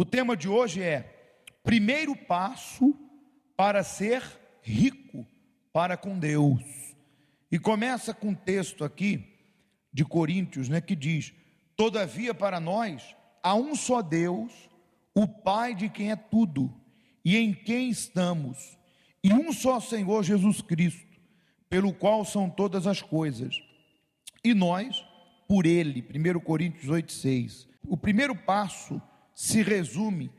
O tema de hoje é: primeiro passo para ser rico para com Deus. E começa com um texto aqui de Coríntios, que diz: todavia para nós há um só Deus, o Pai de quem é tudo, e em quem estamos, e um só Senhor Jesus Cristo, pelo qual são todas as coisas, e nós por Ele. 1 Coríntios 8,6. O primeiro passo se resume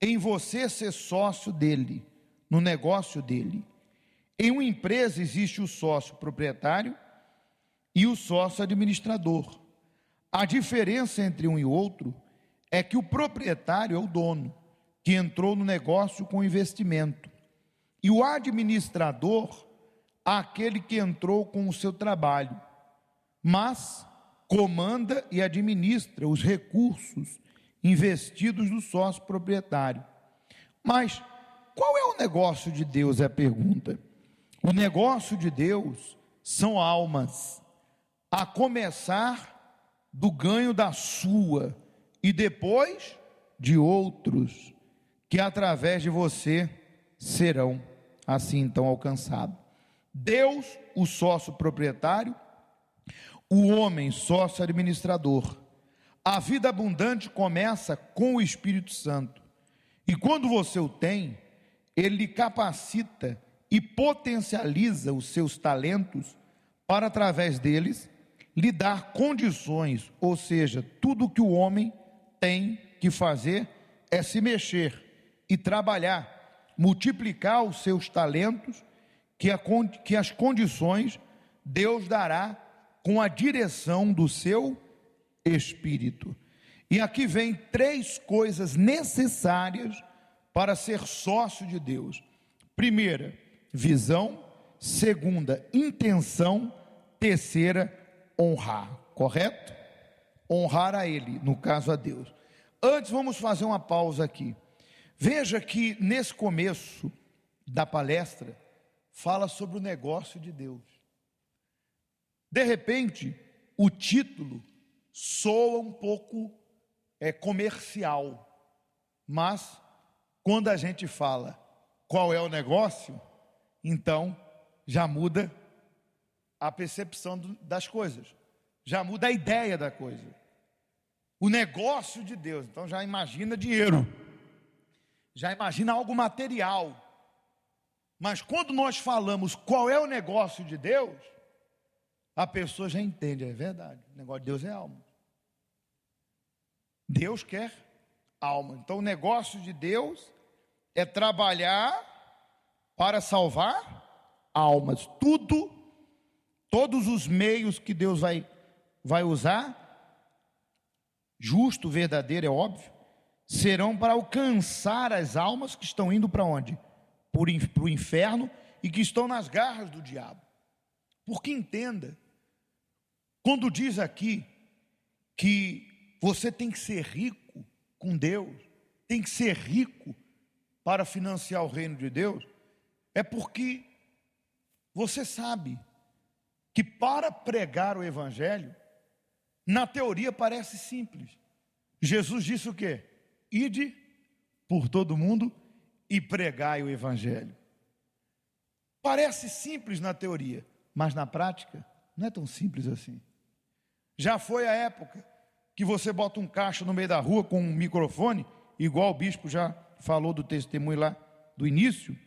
em você ser sócio dele, no negócio dele. Em uma empresa existe o sócio proprietário e o sócio administrador. A diferença entre um e outro é que o proprietário é o dono, que entrou no negócio com investimento, e o administrador, aquele que entrou com o seu trabalho, mas comanda e administra os recursos investidos do sócio proprietário. Mas qual é o negócio de Deus? É a pergunta. O negócio de Deus são almas, a começar do ganho da sua e depois de outros, que através de você serão assim então alcançados. Deus, o sócio proprietário, o homem, sócio administrador. A vida abundante começa com o Espírito Santo, e quando você o tem, ele lhe capacita e potencializa os seus talentos para, através deles, lhe dar condições, ou seja, tudo o que o homem tem que fazer é se mexer e trabalhar, multiplicar os seus talentos, que as condições Deus dará com a direção do seu Espírito. E aqui vem 3 coisas necessárias para ser sócio de Deus. Primeira, visão. Segunda, intenção. Terceira, honrar. Correto? Honrar a Ele, no caso a Deus. Antes, vamos fazer uma pausa aqui. Veja que nesse começo da palestra fala sobre o negócio de Deus. De repente, o título soa um pouco comercial, mas quando a gente fala qual é o negócio, então já muda a percepção das coisas, já muda a ideia da coisa. O negócio de Deus, então já imagina dinheiro, já imagina algo material. Mas quando nós falamos qual é o negócio de Deus, a pessoa já entende, é verdade, o negócio de Deus é alma. Deus quer alma. Então o negócio de Deus é trabalhar para salvar almas. Todos os meios que Deus vai usar, justo, verdadeiro, é óbvio, serão para alcançar as almas que estão indo para onde? Para o inferno, e que estão nas garras do diabo. Porque entenda, quando diz aqui que você tem que ser rico com Deus, tem que ser rico para financiar o reino de Deus, é porque você sabe que para pregar o evangelho, na teoria parece simples. Jesus disse o quê? Ide por todo mundo e pregai o evangelho. Parece simples na teoria, mas na prática não é tão simples assim. Já foi a época que você bota um caixa no meio da rua com um microfone, igual o bispo já falou do testemunho lá do início.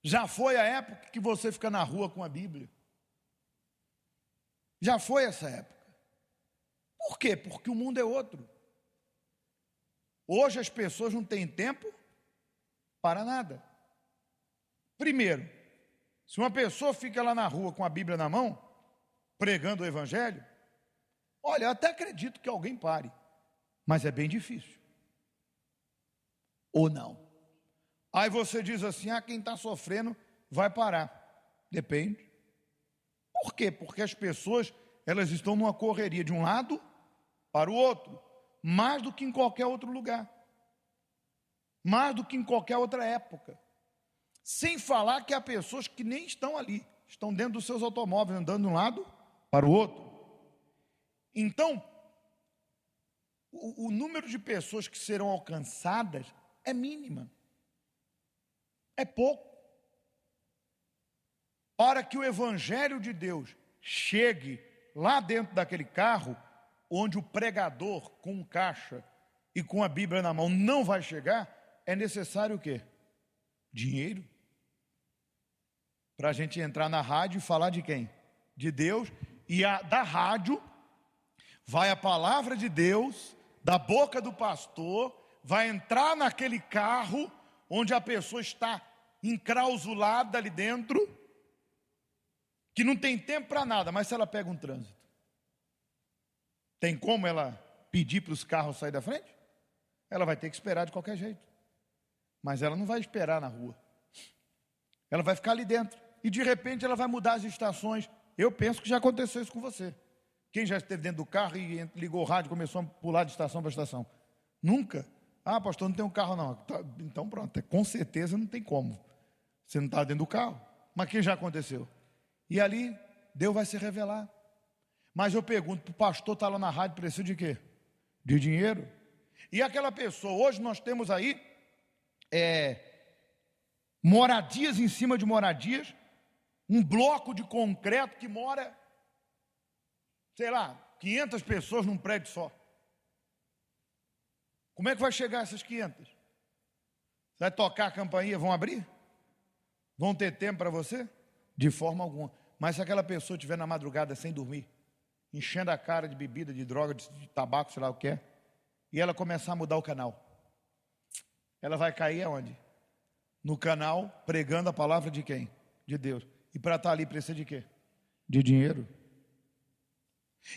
Já foi a época que você fica na rua com a Bíblia. Já foi essa época. Por quê? Porque o mundo é outro. Hoje as pessoas não têm tempo para nada. Primeiro, se uma pessoa fica lá na rua com a Bíblia na mão, pregando o evangelho, olha, eu até acredito que alguém pare, mas é bem difícil. Ou não. Aí você diz assim, quem está sofrendo vai parar. Depende. Por quê? Porque as pessoas, elas estão numa correria de um lado para o outro, mais do que em qualquer outro lugar, mais do que em qualquer outra época. Sem falar que há pessoas que nem estão ali, estão dentro dos seus automóveis, andando de um lado para o outro. Então, o número de pessoas que serão alcançadas é mínima. É pouco. Para que o Evangelho de Deus chegue lá dentro daquele carro, onde o pregador com um caixa e com a Bíblia na mão não vai chegar, é necessário o quê? Dinheiro. Para a gente entrar na rádio e falar de quem? De Deus. E da rádio vai a palavra de Deus, da boca do pastor, vai entrar naquele carro onde a pessoa está enclausulada ali dentro, que não tem tempo para nada, mas se ela pega um trânsito, tem como ela pedir para os carros sair da frente? Ela vai ter que esperar de qualquer jeito. Mas ela não vai esperar na rua. Ela vai ficar ali dentro. E de repente ela vai mudar as estações. Eu penso que já aconteceu isso com você. Quem já esteve dentro do carro e ligou o rádio e começou a pular de estação para estação? Nunca? Ah, pastor, não tem um carro não. Então pronto, com certeza não tem como. Você não está dentro do carro. Mas que já aconteceu? E ali, Deus vai se revelar. Mas eu pergunto, para o pastor estar lá na rádio, precisa de quê? De dinheiro. E aquela pessoa, hoje nós temos aí moradias em cima de moradias, um bloco de concreto que mora, sei lá, 500 pessoas num prédio só. Como é que vai chegar essas 500? Você vai tocar a campainha, vão abrir? Vão ter tempo para você? De forma alguma. Mas se aquela pessoa estiver na madrugada sem dormir, enchendo a cara de bebida, de droga, de tabaco, sei lá o que é, e ela começar a mudar o canal, ela vai cair aonde? No canal, pregando a palavra de quem? De Deus. E para estar ali precisa de quê? De dinheiro.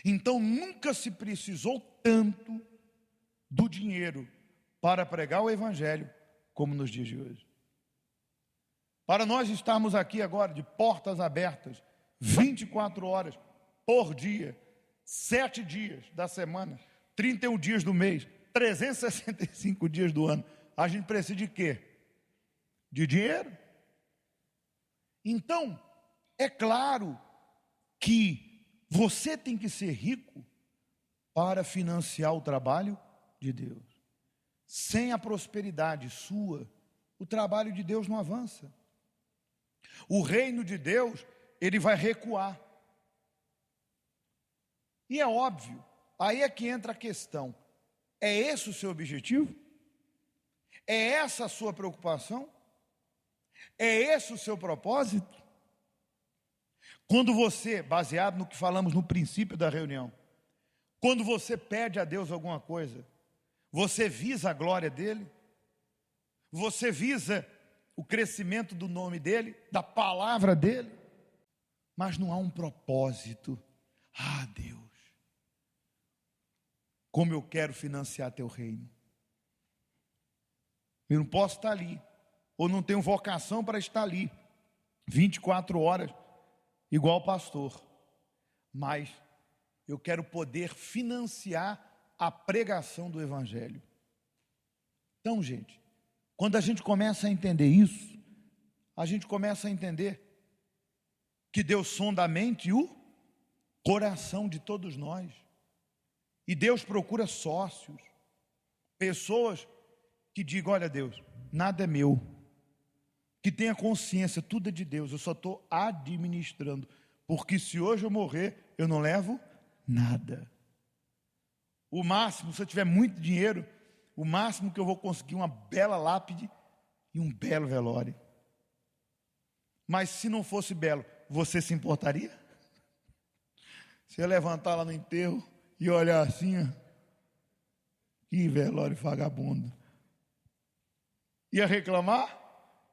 Então nunca se precisou tanto do dinheiro para pregar o Evangelho como nos dias de hoje. Para nós estarmos aqui agora de portas abertas, 24 horas por dia, 7 dias da semana, 31 dias do mês, 365 dias do ano, a gente precisa de quê? De dinheiro. Então, é claro que você tem que ser rico para financiar o trabalho de Deus. Sem a prosperidade sua, o trabalho de Deus não avança. O reino de Deus, ele vai recuar. E é óbvio, aí é que entra a questão. É esse o seu objetivo? É essa a sua preocupação? É esse o seu propósito? Quando você, baseado no que falamos no princípio da reunião, quando você pede a Deus alguma coisa, você visa a glória dele? Você visa o crescimento do nome dele, da palavra dele? Mas não há um propósito. Ah, Deus, como eu quero financiar teu reino. Eu não posso estar ali, ou não tenho vocação para estar ali 24 horas igual pastor, mas eu quero poder financiar a pregação do Evangelho. Então, gente, quando a gente começa a entender isso, a gente começa a entender que Deus sonda a mente e o coração de todos nós. E Deus procura sócios, pessoas que digam, olha Deus, nada é meu, que tenha consciência, tudo é de Deus, eu só estou administrando, porque se hoje eu morrer, eu não levo nada. O máximo, se eu tiver muito dinheiro, o máximo que eu vou conseguir uma bela lápide e um belo velório. Mas se não fosse belo, você se importaria? Você ia levantar lá no enterro e olhar assim, ó, que velório vagabundo. Ia reclamar?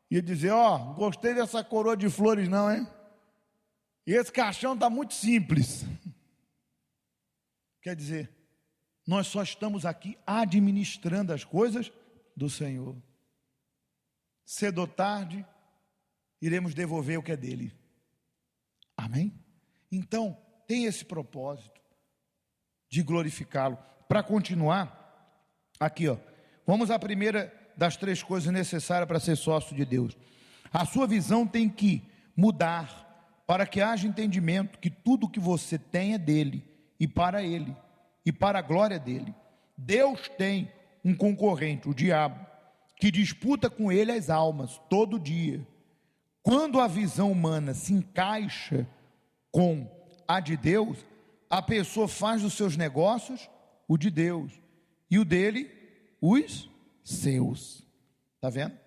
Ia dizer, ó, gostei dessa coroa de flores não, hein? E esse caixão está muito simples. Quer dizer, nós só estamos aqui administrando as coisas do Senhor. Cedo ou tarde, iremos devolver o que é dele. Amém? Então, tem esse propósito de glorificá-lo. Para continuar, aqui, ó, vamos à primeira das 3 coisas necessárias para ser sócio de Deus. A sua visão tem que mudar para que haja entendimento que tudo que você tem é dele e para ele e para a glória dele. Deus tem um concorrente, o diabo, que disputa com ele as almas todo dia. Quando a visão humana se encaixa com a de Deus, a pessoa faz dos seus negócios o de Deus e o dele os seus. Está vendo?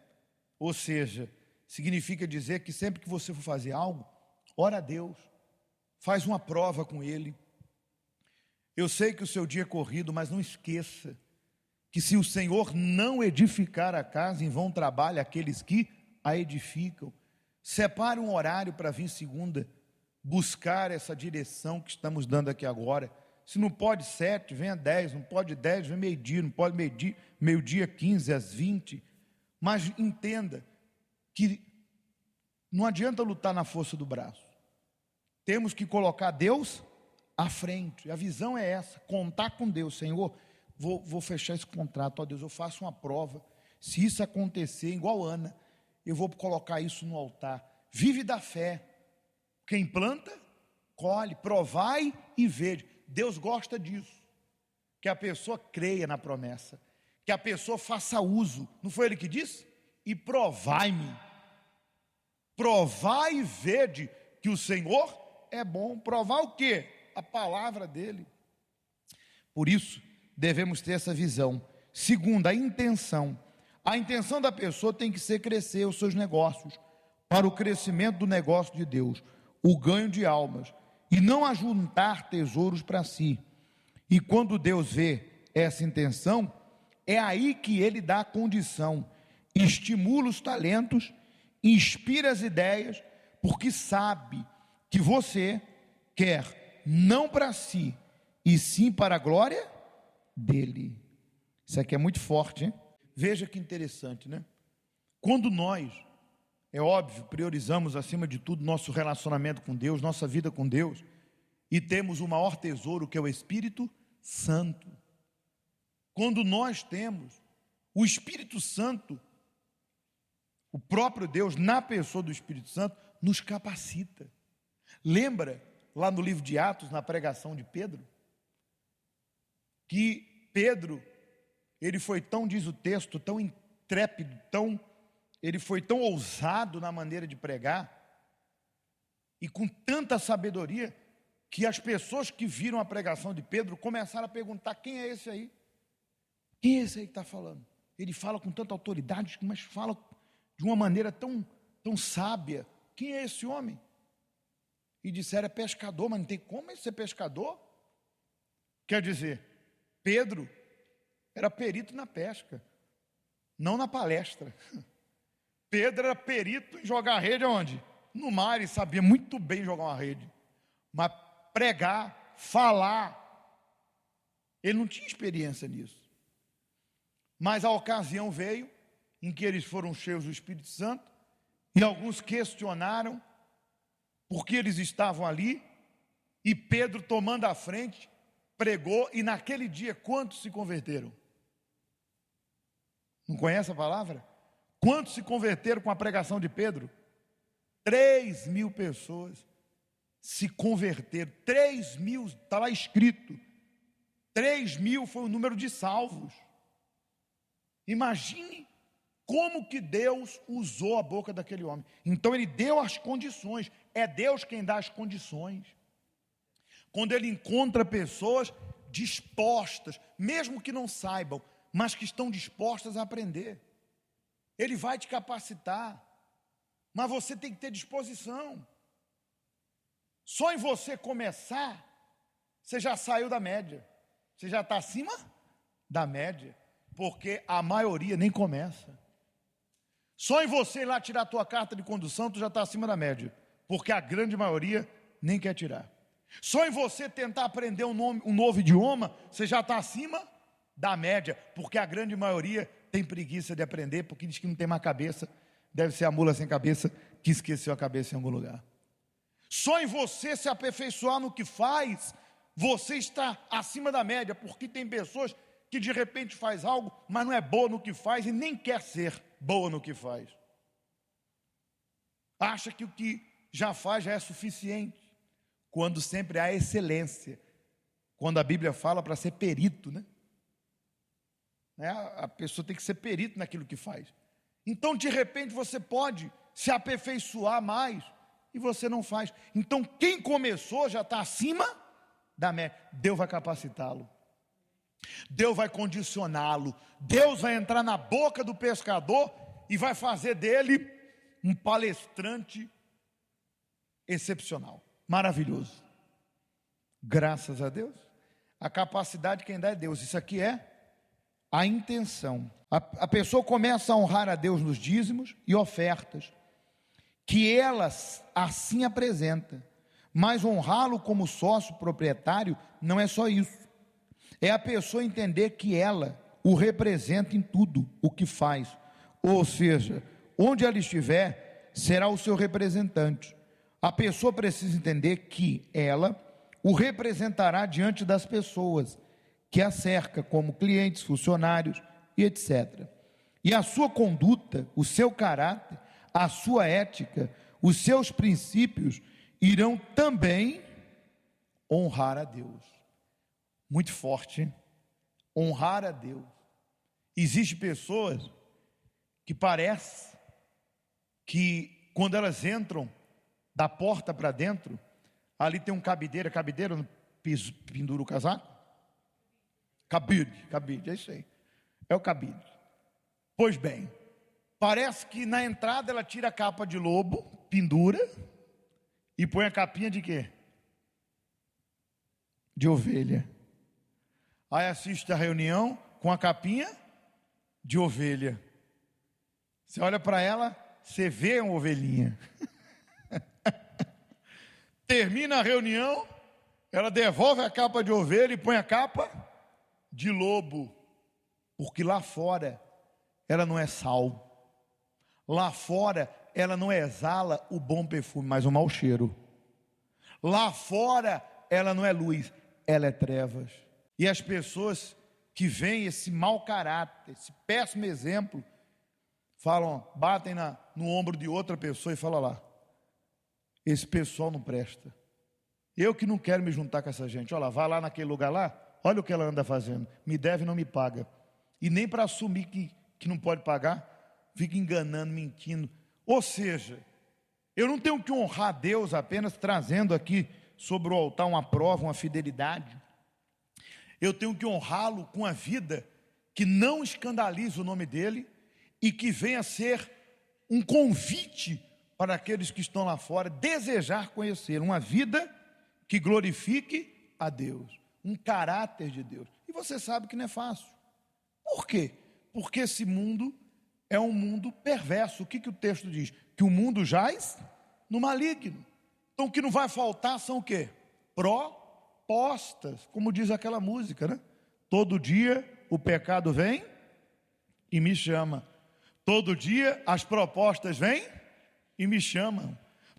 Ou seja, significa dizer que sempre que você for fazer algo, ora a Deus, faz uma prova com Ele. Eu sei que o seu dia é corrido, mas não esqueça que se o Senhor não edificar a casa, em vão trabalham aqueles que a edificam. Separe um horário para vir segunda, buscar essa direção que estamos dando aqui agora. Se não pode 7, venha 10, não pode 10, venha meio-dia, não pode meio-dia 15, às 20. Mas entenda que não adianta lutar na força do braço. Temos que colocar Deus à frente. A visão é essa, contar com Deus. Senhor, vou fechar esse contrato, ó Deus, eu faço uma prova. Se isso acontecer, igual Ana, eu vou colocar isso no altar. Vive da fé. Quem planta, colhe, provai e vede. Deus gosta disso, que a pessoa creia na promessa, que a pessoa faça uso. Não foi Ele que disse? E provai-me. Provai e vede que o Senhor é bom. Provar o quê? A palavra dEle. Por isso, devemos ter essa visão. Segundo, a intenção. A intenção da pessoa tem que ser crescer os seus negócios, para o crescimento do negócio de Deus, o ganho de almas, e não ajuntar tesouros para si. E quando Deus vê essa intenção, é aí que Ele dá a condição, estimula os talentos, inspira as ideias, porque sabe que você quer não para si, e sim para a glória dEle. Isso aqui é muito forte, hein? Veja que interessante, né? Quando nós, é óbvio, priorizamos acima de tudo nosso relacionamento com Deus, nossa vida com Deus, e temos o maior tesouro que é o Espírito Santo. Quando nós temos o Espírito Santo, o próprio Deus, na pessoa do Espírito Santo, nos capacita. Lembra, lá no livro de Atos, na pregação de Pedro, que Pedro, ele foi tão, diz o texto, tão intrépido, ele foi tão ousado na maneira de pregar, e com tanta sabedoria, que as pessoas que viram a pregação de Pedro começaram a perguntar: quem é esse aí? Quem é esse aí que está falando? Ele fala com tanta autoridade, mas fala de uma maneira tão sábia. Quem é esse homem? E disseram: é pescador. Mas não tem como ele ser pescador? Quer dizer, Pedro era perito na pesca, não na palestra. Pedro era perito em jogar rede aonde? No mar, e sabia muito bem jogar uma rede. Mas pregar, falar, ele não tinha experiência nisso. Mas a ocasião veio em que eles foram cheios do Espírito Santo, e alguns questionaram por que eles estavam ali, e Pedro, tomando a frente, pregou, e naquele dia quantos se converteram? Não conhece a palavra? Quantos se converteram com a pregação de Pedro? 3.000 pessoas se converteram. 3.000, está lá escrito. 3.000 foi o número de salvos. Imagine como que Deus usou a boca daquele homem. Então ele deu as condições. É Deus quem dá as condições. Quando ele encontra pessoas dispostas, mesmo que não saibam, mas que estão dispostas a aprender, Ele vai te capacitar, mas você tem que ter disposição. Só em você começar, você já saiu da média, você já está acima da média, porque a maioria nem começa. Só em você ir lá tirar a tua carta de condução, tu já está acima da média, porque a grande maioria nem quer tirar. Só em você tentar aprender um novo idioma, você já está acima da média, porque a grande maioria tem preguiça de aprender, porque diz que não tem mais cabeça. Deve ser a mula sem cabeça que esqueceu a cabeça em algum lugar. Só em você se aperfeiçoar no que faz, você está acima da média, porque tem pessoas que de repente faz algo, mas não é boa no que faz e nem quer ser boa no que faz. Acha que o que já faz já é suficiente, quando sempre há excelência. Quando a Bíblia fala para ser perito, né? né? A pessoa tem que ser perito naquilo que faz. Então, de repente, você pode se aperfeiçoar mais e você não faz. Então, quem começou já está acima da média. Deus vai capacitá-lo. Deus vai condicioná-lo. Deus vai entrar na boca do pescador e vai fazer dele um palestrante excepcional, maravilhoso. Graças a Deus. A capacidade quem dá é Deus. Isso aqui é a intenção. A pessoa começa a honrar a Deus nos dízimos e ofertas, que elas assim apresenta. Mas honrá-lo como sócio proprietário não é só isso. É a pessoa entender que ela o representa em tudo o que faz. Ou seja, onde ela estiver, será o seu representante. A pessoa precisa entender que ela o representará diante das pessoas que a cerca, como clientes, funcionários e etc. E a sua conduta, o seu caráter, a sua ética, os seus princípios irão também honrar a Deus. Muito forte, hein? Honrar a Deus. Existem pessoas que parece que quando elas entram da porta para dentro, ali tem um cabideiro, cabideiro no piso, pendura o casaco? Cabide, é isso aí. É o cabide. Pois bem, parece que na entrada ela tira a capa de lobo, pendura, e põe a capinha de quê? De ovelha. Aí assiste a reunião com a capinha de ovelha. Você olha para ela, você vê uma ovelhinha. Termina a reunião, ela devolve a capa de ovelha e põe a capa de lobo. Porque lá fora ela não é sal. Lá fora ela não exala o bom perfume, mas o mau cheiro. Lá fora ela não é luz, ela é trevas. E as pessoas que veem esse mau caráter, esse péssimo exemplo, falam, batem no ombro de outra pessoa e falam lá, esse pessoal não presta. Eu que não quero me juntar com essa gente. Olha lá, vai lá naquele lugar lá, olha o que ela anda fazendo. Me deve e não me paga. E nem para assumir que não pode pagar, fica enganando, mentindo. Ou seja, eu não tenho que honrar a Deus apenas trazendo aqui sobre o altar uma prova, uma fidelidade. Eu tenho que honrá-lo com a vida que não escandalize o nome dele e que venha a ser um convite para aqueles que estão lá fora desejar conhecer uma vida que glorifique a Deus, um caráter de Deus. E você sabe que não é fácil. Por quê? Porque esse mundo é um mundo perverso. O que o texto diz? Que o mundo jaz no maligno. Então o que não vai faltar são o quê? Propostas, como diz aquela música, né? Todo dia o pecado vem e me chama. Todo dia as propostas vêm e me chamam.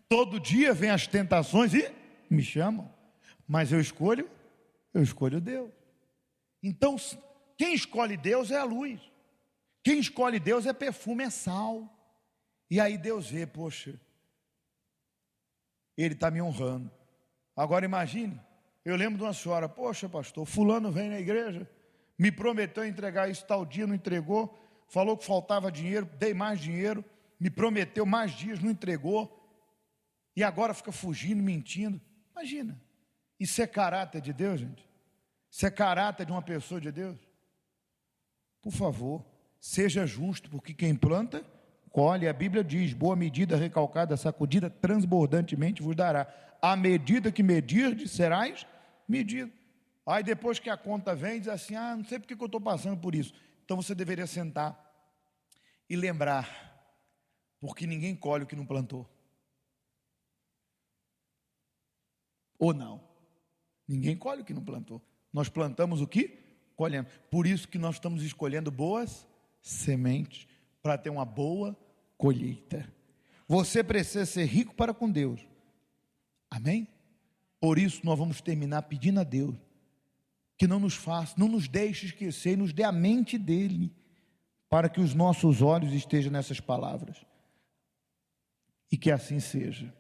Todo dia vem as tentações e me chamam. Mas eu escolho Deus. Então, quem escolhe Deus é a luz. Quem escolhe Deus é perfume, é sal. E aí Deus vê, poxa, Ele está me honrando. Agora imagine, eu lembro de uma senhora, poxa pastor, fulano vem na igreja, me prometeu entregar isso tal dia, não entregou, falou que faltava dinheiro, dei mais dinheiro, me prometeu mais dias, não entregou, e agora fica fugindo, mentindo. Imagina, isso é caráter de Deus, gente? Isso é caráter de uma pessoa de Deus? Por favor, seja justo, porque quem planta, colhe. A Bíblia diz, boa medida, recalcada, sacudida, transbordantemente vos dará. À medida que medirdes, serás medido. Aí depois que a conta vem, diz assim, não sei porque que eu estou passando por isso. Então você deveria sentar e lembrar, porque ninguém colhe o que não plantou. Ou não? Ninguém colhe o que não plantou. Nós plantamos o que? Colhemos. Por isso que nós estamos escolhendo boas sementes, para ter uma boa colheita. Você precisa ser rico para com Deus. Amém? Por isso nós vamos terminar pedindo a Deus que não nos faça, não nos deixe esquecer e nos dê a mente dele, para que os nossos olhos estejam nessas palavras. E que assim seja.